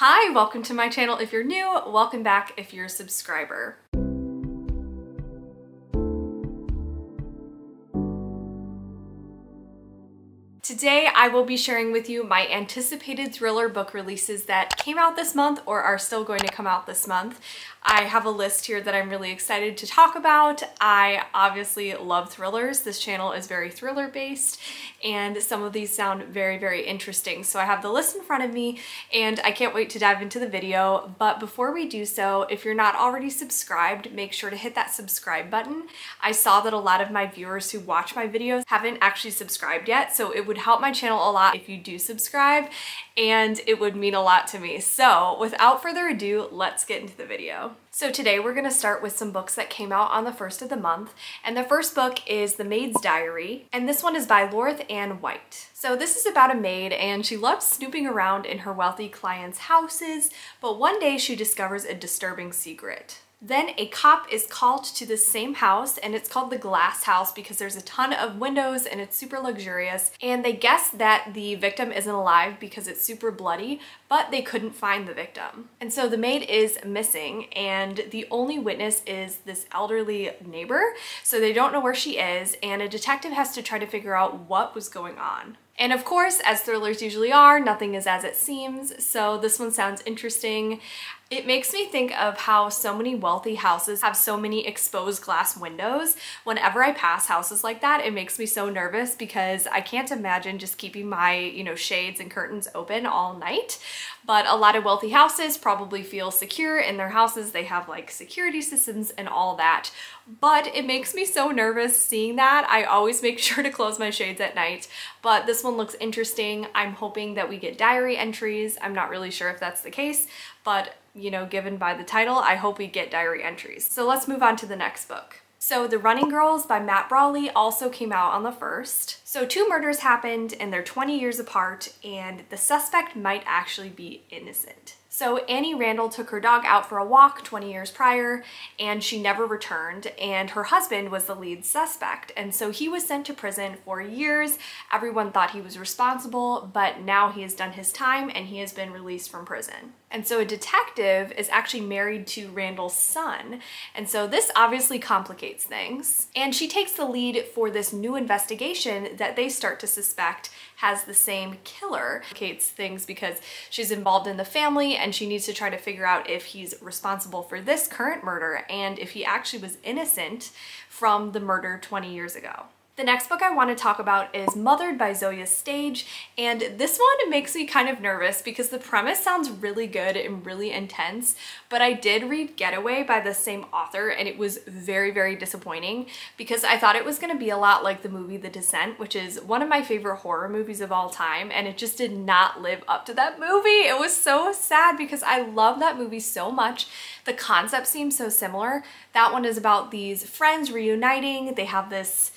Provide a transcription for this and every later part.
Hi, welcome to my channel if you're new, welcome back if you're a subscriber. Today I will be sharing with you my anticipated thriller book releases that came out this month or are still going to come out this month. I have a list here that I'm really excited to talk about. I obviously love thrillers. This channel is very thriller based and some of these sound very, very interesting. So I have the list in front of me and I can't wait to dive into the video. But before we do so, if you're not already subscribed, make sure to hit that subscribe button. I saw that a lot of my viewers who watch my videos haven't actually subscribed yet, so it would help my channel a lot if you do subscribe and it would mean a lot to me. So without further ado, let's get into the video. So today we're going to start with some books that came out on the first of the month, and the first book is The Maid's Diary, and this one is by Loreth and White. So this is about a maid and she loves snooping around in her wealthy clients' houses, but one day she discovers a disturbing secret. Then a cop is called to the same house, and it's called the Glass House because there's a ton of windows and it's super luxurious, and they guess that the victim isn't alive because it's super bloody, but they couldn't find the victim. And so the maid is missing and the only witness is this elderly neighbor, so they don't know where she is, and a detective has to try to figure out what was going on. And of course, as thrillers usually are, nothing is as it seems, so this one sounds interesting. It makes me think of how so many wealthy houses have so many exposed glass windows. Whenever I pass houses like that, it makes me so nervous because I can't imagine just keeping my, shades and curtains open all night. But a lot of wealthy houses probably feel secure in their houses. They have like security systems and all that. But it makes me so nervous seeing that. I always make sure to close my shades at night. But this one looks interesting. I'm hoping that we get diary entries. I'm not really sure if that's the case, but given by the title, I hope we get diary entries. So let's move on to the next book. So The Running Girls by Brolly also came out on the 1st. So 2 murders happened and they're 20 years apart, and the suspect might actually be innocent. So Annie Randall took her dog out for a walk 20 years prior and she never returned, and her husband was the lead suspect, and so he was sent to prison for years. Everyone thought he was responsible, but now he has done his time and he has been released from prison. And so a detective is actually married to Randall's son, and so this obviously complicates things. And she takes the lead for this new investigation that they start to suspect has the same killer. Complicates things because she's involved in the family and she needs to try to figure out if he's responsible for this current murder and if he actually was innocent from the murder 20 years ago. The next book I want to talk about is Mothered by Zoje Stage, and this one makes me kind of nervous because the premise sounds really good and really intense, but I did read Getaway by the same author and it was very, very disappointing because I thought it was going to be a lot like the movie The Descent, which is one of my favorite horror movies of all time, and it just did not live up to that movie. It was so sad because I love that movie so much. The concept seems so similar. That one is about these friends reuniting. They have this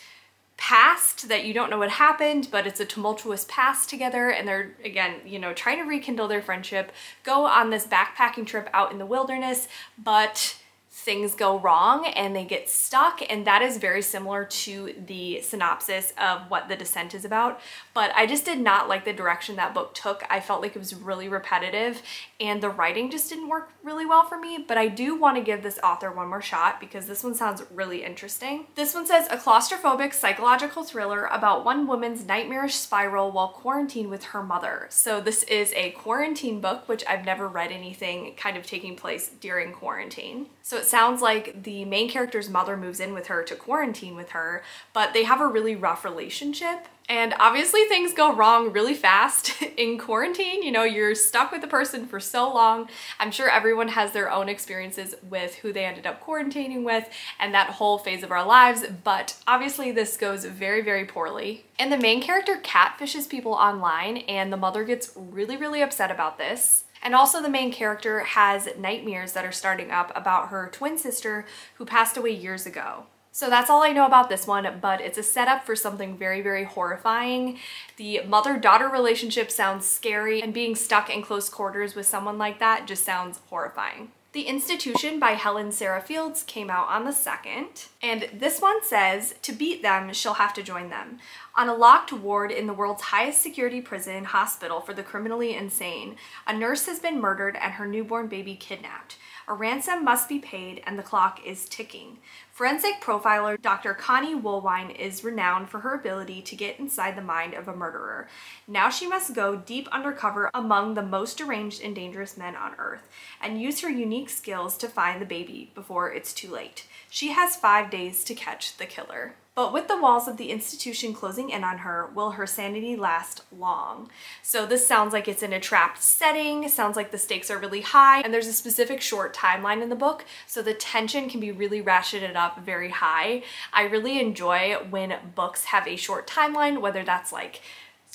past that you don't know what happened, but it's a tumultuous past together, and they're again trying to rekindle their friendship, go on this backpacking trip out in the wilderness, but things go wrong and they get stuck, and that is very similar to the synopsis of what The Descent is about. But I just did not like the direction that book took. I felt like it was really repetitive and the writing just didn't work really well for me, but I do want to give this author one more shot because this one sounds really interesting. This one says, a claustrophobic psychological thriller about one woman's nightmarish spiral while quarantined with her mother. So this is a quarantine book, which I've never read anything kind of taking place during quarantine. So it sounds like the main character's mother moves in with her to quarantine with her, but they have a really rough relationship. And obviously things go wrong really fast in quarantine. You're stuck with the person for so long. I'm sure everyone has their own experiences with who they ended up quarantining with and that whole phase of our lives, but obviously this goes very, very poorly. And the main character catfishes people online, and the mother gets really, really upset about this. And also the main character has nightmares that are starting up about her twin sister who passed away years ago. So that's all I know about this one, but it's a setup for something very, very horrifying. The mother-daughter relationship sounds scary, and being stuck in close quarters with someone like that just sounds horrifying. The Institution by Helen Sarah Fields came out on the 2nd, and this one says, to beat them, she'll have to join them. On a locked ward in the world's highest security prison hospital for the criminally insane, a nurse has been murdered and her newborn baby kidnapped. A ransom must be paid and the clock is ticking. Forensic profiler Dr. Connie Woolwine is renowned for her ability to get inside the mind of a murderer. Now she must go deep undercover among the most deranged and dangerous men on Earth and use her unique skills to find the baby before it's too late. She has 5 days to catch the killer. But with the walls of the institution closing in on her, will her sanity last long? So this sounds like it's in a trapped setting, sounds like the stakes are really high, and there's a specific short timeline in the book, so the tension can be really ratcheted up very high. I really enjoy when books have a short timeline, whether that's like,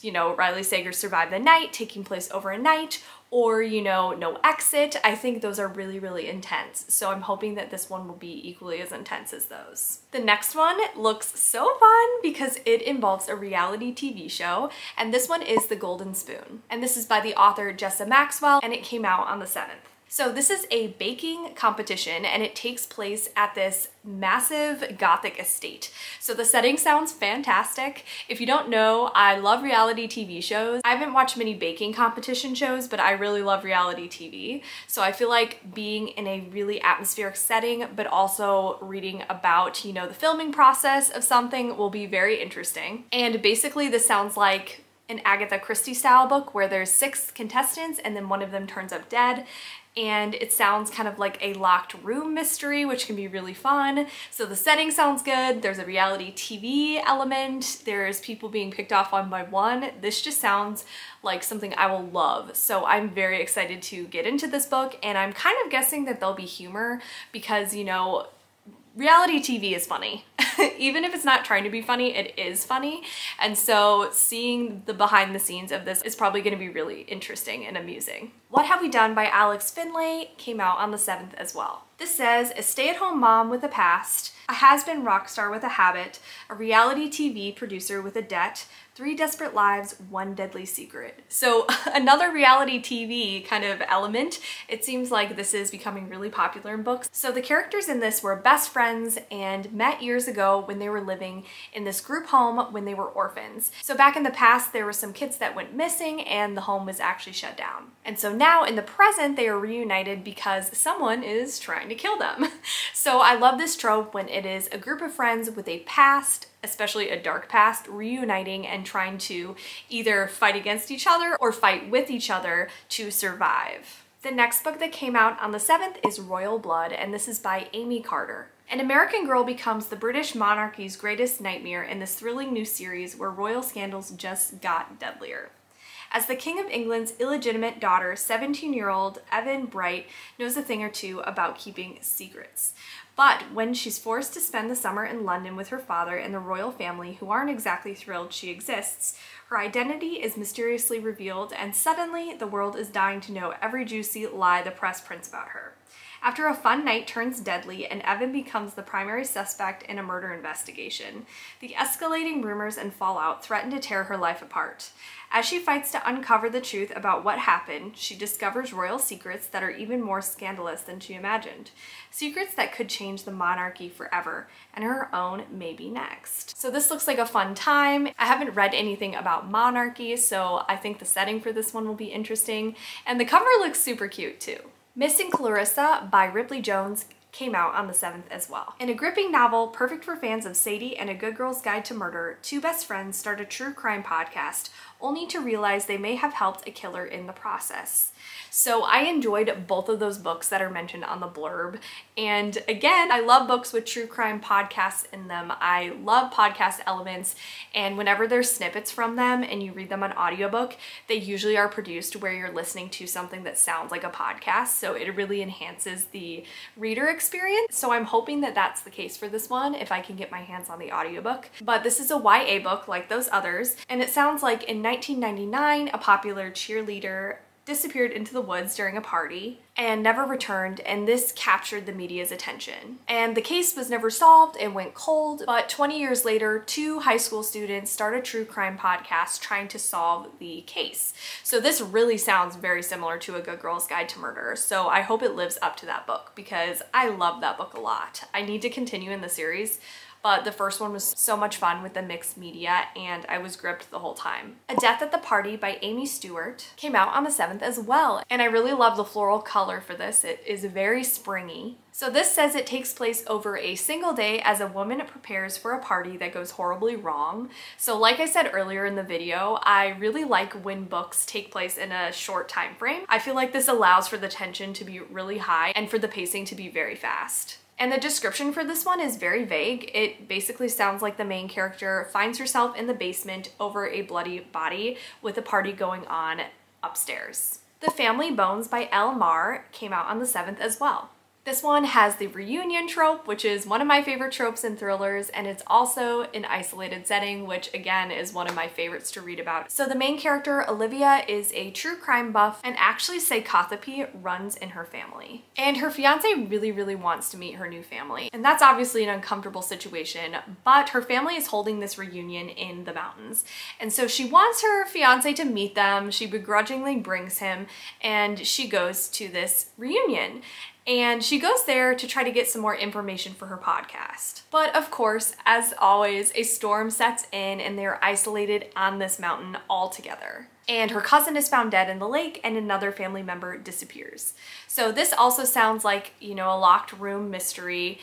you know, Riley Sager's Survive the Night, taking place over a night, or, you know, No Exit. I think those are really, really intense. So I'm hoping that this one will be equally as intense as those. The next one looks so fun because it involves a reality TV show, and this one is The Golden Spoon. And this is by the author Jessa Maxwell, and it came out on the 7th. So this is a baking competition and it takes place at this massive Gothic estate. So the setting sounds fantastic. If you don't know, I love reality TV shows. I haven't watched many baking competition shows, but I really love reality TV. So I feel like being in a really atmospheric setting, but also reading about, you know, the filming process of something will be very interesting. And basically this sounds like an Agatha Christie style book where there's 6 contestants and then one of them turns up dead. And it sounds kind of like a locked room mystery, which can be really fun. So the setting sounds good. There's a reality TV element. There's people being picked off one by one. This just sounds like something I will love. So I'm very excited to get into this book, and I'm kind of guessing that there'll be humor because, you know, reality TV is funny. Even if it's not trying to be funny, it is funny. And so seeing the behind the scenes of this is probably going to be really interesting and amusing. What Have We Done by Alex Finlay came out on the 7th as well. This says, a stay-at-home mom with a past, a has-been rock star with a habit, a reality TV producer with a debt, 3 desperate lives, 1 deadly secret. So another reality TV kind of element. It seems like this is becoming really popular in books. So the characters in this were best friends and met years ago when they were living in this group home when they were orphans. So back in the past, there were some kids that went missing and the home was actually shut down. And so now in the present, they are reunited because someone is trying to kill them. So I love this trope when it is a group of friends with a past, especially a dark past, reuniting and trying to either fight against each other or fight with each other to survive. The next book that came out on the 7th is Royal Blood, and this is by Aimee Carter. An American girl becomes the British monarchy's greatest nightmare in this thrilling new series where royal scandals just got deadlier. As the King of England's illegitimate daughter, 17-year-old Evan Bright knows a thing or two about keeping secrets. But when she's forced to spend the summer in London with her father and the royal family, who aren't exactly thrilled she exists, her identity is mysteriously revealed, and suddenly the world is dying to know every juicy lie the press prints about her. After a fun night turns deadly and Evan becomes the primary suspect in a murder investigation, the escalating rumors and fallout threaten to tear her life apart. As she fights to uncover the truth about what happened, she discovers royal secrets that are even more scandalous than she imagined. Secrets that could change the monarchy forever, and her own may be next. So this looks like a fun time. I haven't read anything about monarchy, so I think the setting for this one will be interesting. And the cover looks super cute too. Missing Clarissa by Ripley Jones came out on the 7th as well. In a gripping novel perfect for fans of Sadie and A Good Girl's Guide to Murder, 2 best friends start a true crime podcast, only to realize they may have helped a killer in the process. So I enjoyed both of those books that are mentioned on the blurb. And again, I love books with true crime podcasts in them. I love podcast elements, and whenever there's snippets from them and you read them on audiobook, they usually are produced where you're listening to something that sounds like a podcast. So it really enhances the reader experience. So I'm hoping that that's the case for this one if I can get my hands on the audiobook. But this is a YA book like those others, and it sounds like in 1999, a popular cheerleader disappeared into the woods during a party and never returned, and this captured the media's attention. And the case was never solved and went cold, but 20 years later, 2 high school students start a true crime podcast trying to solve the case. So this really sounds very similar to A Good Girl's Guide to Murder, so I hope it lives up to that book because I love that book a lot. I need to continue in the series. but the first one was so much fun with the mixed media and I was gripped the whole time. A Death at the Party by Aimee Stuart came out on the 7th as well, and I really love the floral color for this. It is very springy. So this says it takes place over a single day as a woman prepares for a party that goes horribly wrong. So like I said earlier in the video, I really like when books take place in a short time frame. I feel like this allows for the tension to be really high and for the pacing to be very fast. And the description for this one is very vague. It basically sounds like the main character finds herself in the basement over a bloody body with a party going on upstairs. The Family Bones by Elle Marr came out on the 7th as well. This one has the reunion trope, which is one of my favorite tropes in thrillers, and it's also an isolated setting, which again is one of my favorites to read about. So the main character, Olivia, is a true crime buff, and actually psychopathy runs in her family. And her fiance really wants to meet her new family, and that's obviously an uncomfortable situation, but her family is holding this reunion in the mountains. And so she wants her fiance to meet them, she begrudgingly brings him, and she goes to this reunion. And she goes there to try to get some more information for her podcast. But of course, as always, a storm sets in and they're isolated on this mountain all together. And her cousin is found dead in the lake and another family member disappears. So this also sounds like, you know, a locked room mystery.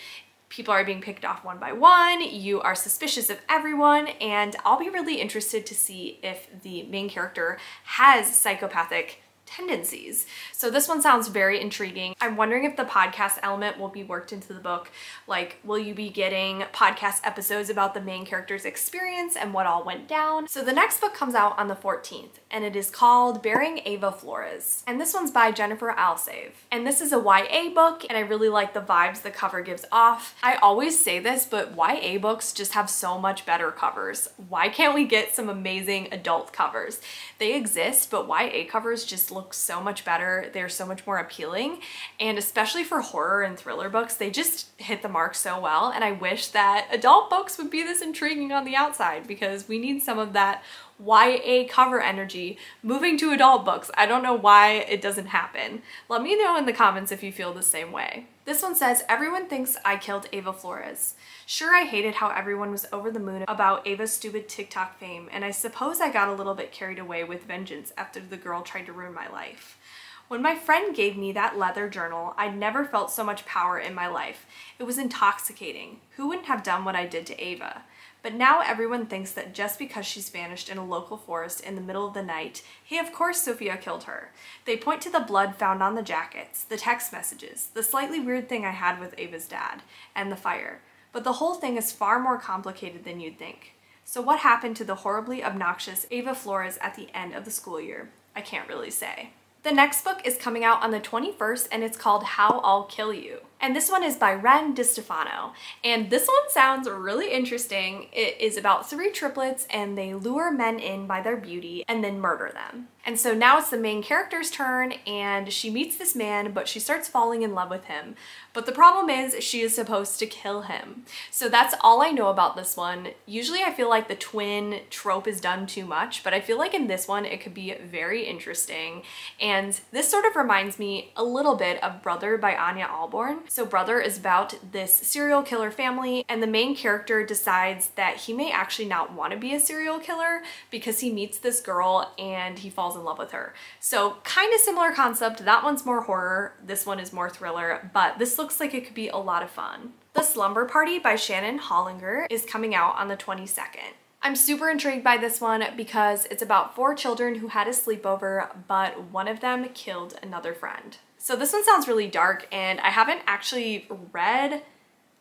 People are being picked off one by one, you are suspicious of everyone, and I'll be really interested to see if the main character has psychopathic tendencies. So this one sounds very intriguing. I'm wondering if the podcast element will be worked into the book. Like, will you be getting podcast episodes about the main character's experience and what all went down? So the next book comes out on the 14th, and it is called Bearing Ava Flores. And this one's by Jennifer Alseve. And this is a YA book, and I really like the vibes the cover gives off. I always say this, but YA books just have so much better covers. Why can't we get some amazing adult covers? They exist, but YA covers just look so much better. They're so much more appealing, and especially for horror and thriller books, they just hit the mark so well, and I wish that adult books would be this intriguing on the outside because we need some of that YA cover energy moving to adult books. I don't know why it doesn't happen. Let me know in the comments if you feel the same way. This one says, everyone thinks I killed Ava Flores. Sure, I hated how everyone was over the moon about Ava's stupid TikTok fame, and I suppose I got a little bit carried away with vengeance after the girl tried to ruin my life. When my friend gave me that leather journal, I'd never felt so much power in my life. It was intoxicating. Who wouldn't have done what I did to Ava? But now everyone thinks that just because she's vanished in a local forest in the middle of the night, hey, of course Sophia killed her. They point to the blood found on the jackets, the text messages, the slightly weird thing I had with Ava's dad, and the fire. But the whole thing is far more complicated than you'd think. So what happened to the horribly obnoxious Ava Flores at the end of the school year? I can't really say. The next book is coming out on the 21st, and it's called How I'll Kill You. And this one is by DeStefano. And this one sounds really interesting. It is about 3 triplets, and they lure men in by their beauty and then murder them. And so now it's the main character's turn, and she meets this man, but she starts falling in love with him. But the problem is she is supposed to kill him. So that's all I know about this one. Usually I feel like the twin trope is done too much, but I feel like in this one it could be very interesting. And this sort of reminds me a little bit of Brother by Anya Alborn. So Brother is about this serial killer family, and the main character decides that he may actually not want to be a serial killer because he meets this girl and he falls in love with her. So kind of similar concept. That one's more horror, this one is more thriller, but this looks like it could be a lot of fun. The Slumber Party by Shannon Hollinger is coming out on the 22nd. I'm super intrigued by this one because it's about 4 children who had a sleepover, but one of them killed another friend. So this one sounds really dark, and I haven't actually read,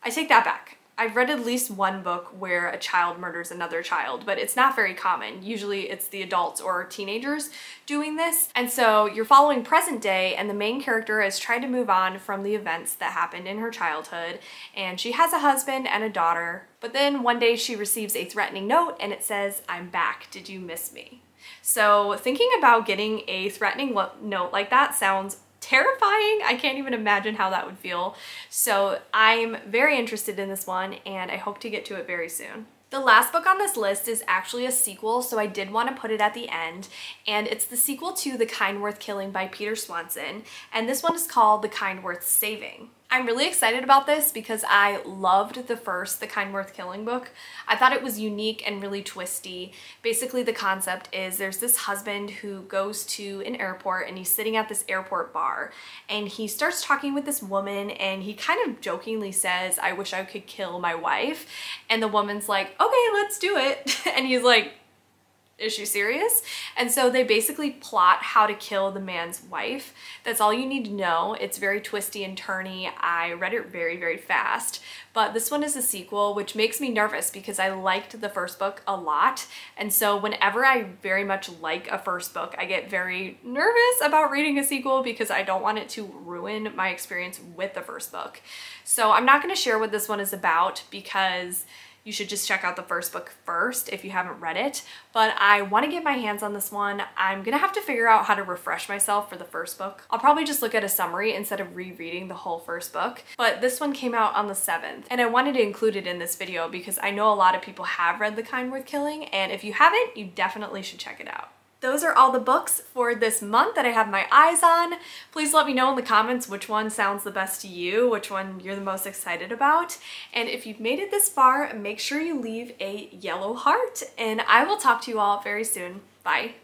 I take that back. I've read at least one book where a child murders another child, but it's not very common. Usually it's the adults or teenagers doing this. And so you're following present day, and the main character is trying to move on from the events that happened in her childhood, and she has a husband and a daughter. But then one day she receives a threatening note and it says, "I'm back, did you miss me?" So thinking about getting a threatening note like that sounds terrifying. I can't even imagine how that would feel. So I'm very interested in this one, and I hope to get to it very soon. The last book on this list is actually a sequel, so I did want to put it at the end, and it's the sequel to The Kind Worth Killing by Peter Swanson, and this one is called The Kind Worth Saving. I'm really excited about this because I loved the first The Kind Worth Killing book. I thought it was unique and really twisty. Basically the concept is there's this husband who goes to an airport and he's sitting at this airport bar and he starts talking with this woman and he kind of jokingly says, "I wish I could kill my wife." And the woman's like, "Okay, let's do it." And he's like, "Is she serious?" And so they basically plot how to kill the man's wife. That's all you need to know. It's very twisty and turny. I read it very, very fast. But this one is a sequel, which makes me nervous because I liked the first book a lot. And so whenever I very much like a first book, I get very nervous about reading a sequel because I don't want it to ruin my experience with the first book. So I'm not going to share what this one is about because you should just check out the first book first if you haven't read it. But I want to get my hands on this one. I'm gonna have to figure out how to refresh myself for the first book. I'll probably just look at a summary instead of rereading the whole first book. But this one came out on the 7th and I wanted to include it in this video because I know a lot of people have read The Kind Worth Killing, and if you haven't, you definitely should check it out. Those are all the books for this month that I have my eyes on. Please let me know in the comments which one sounds the best to you, which one you're the most excited about. And if you've made it this far, make sure you leave a yellow heart, and I will talk to you all very soon. Bye.